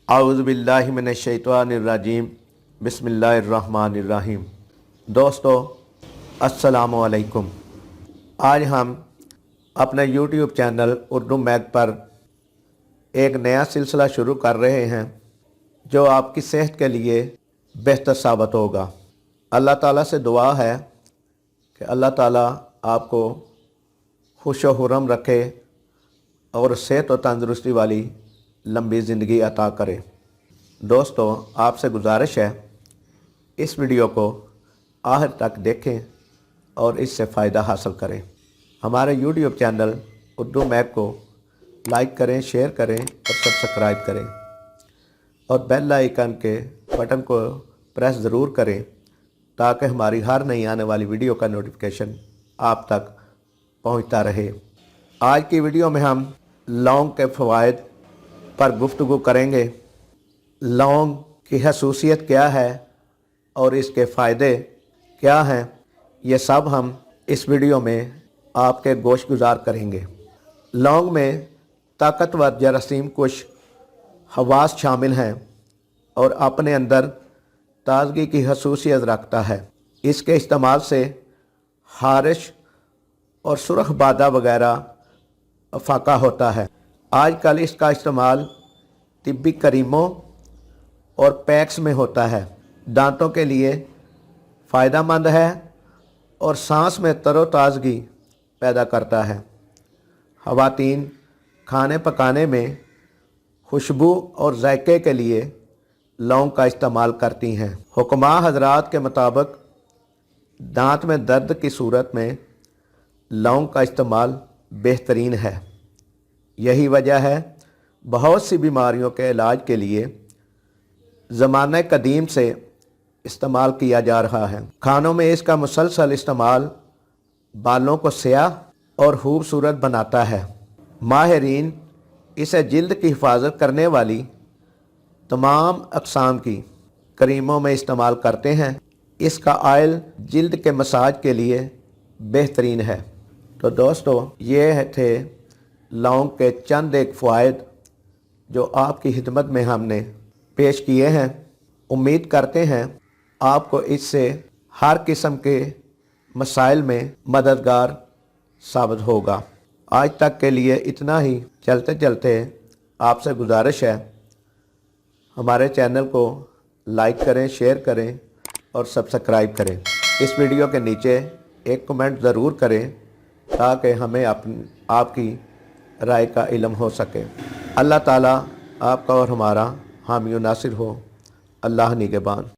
आऊज़ु बिल्लाहि मिनश्शैतानिर्रजीम बिस्मिल्लाहिर्रहमानिर्रहीम। दोस्तों अस्सलामु अलैकुम। आज हम अपने YouTube चैनल उर्दू मैग पर एक नया सिलसिला शुरू कर रहे हैं जो आपकी सेहत के लिए बेहतर साबित होगा। अल्लाह ताला से दुआ है कि अल्लाह ताला आपको खुश व खुर्रम रखे और सेहत और तंदुरुस्ती वाली लंबी ज़िंदगी अता करे। दोस्तों आपसे गुजारिश है इस वीडियो को आखिर तक देखें और इससे फ़ायदा हासिल करें। हमारे YouTube चैनल उर्दू मैग को लाइक करें, शेयर करें और सब्सक्राइब करें और बेल आइकन के बटन को प्रेस ज़रूर करें ताकि हमारी हर नई आने वाली वीडियो का नोटिफिकेशन आप तक पहुंचता रहे। आज की वीडियो में हम लौंग के फ़वाइद पर गुफ्तगू करेंगे। लौंग की खसूसियत क्या है और इसके फ़ायदे क्या हैं, ये सब हम इस वीडियो में आपके गोश गुजार करेंगे। लौंग में ताकतवर जरासीम कुश खवास शामिल हैं और अपने अंदर ताज़गी की खसूसियत रखता है। इसके इस्तेमाल से खारिश और सुरख बादा वगैरह फाका होता है। आजकल इसका इस्तेमाल तिब्बी करीमों और पैक्स में होता है। दांतों के लिए फ़ायदेमंद है और सांस में तरोताज़गी पैदा करता है। ख़वातीन खाने पकाने में खुशबू और जायके के लिए लौंग का इस्तेमाल करती हैं। हुक्मा हज़रात के मुताबिक दांत में दर्द की सूरत में लौंग का इस्तेमाल बेहतरीन है। यही वजह है बहुत सी बीमारियों के इलाज के लिए ज़माने कदीम से इस्तेमाल किया जा रहा है। खानों में इसका मुसलसल इस्तेमाल बालों को स्याह और खूबसूरत बनाता है। माहिरीन इसे जिल्द की हिफाजत करने वाली तमाम अक़साम की क्रीमों में इस्तेमाल करते हैं। इसका ऑयल जिल्द के मसाज के लिए बेहतरीन है। तो दोस्तों ये थे लौंग के चंद एक फ़वाइद जो आपकी खिदमत में हमने पेश किए हैं। उम्मीद करते हैं आपको इससे हर किस्म के मसाइल में मददगार साबित होगा। आज तक के लिए इतना ही। चलते चलते आपसे गुजारिश है हमारे चैनल को लाइक करें, शेयर करें और सब्सक्राइब करें। इस वीडियो के नीचे एक कमेंट ज़रूर करें ताकि हमें आपकी राय का इल्म हो सके। अल्लाह ताला आपका और हमारा हामी व नासिर हो। अल्लाह निगहबान।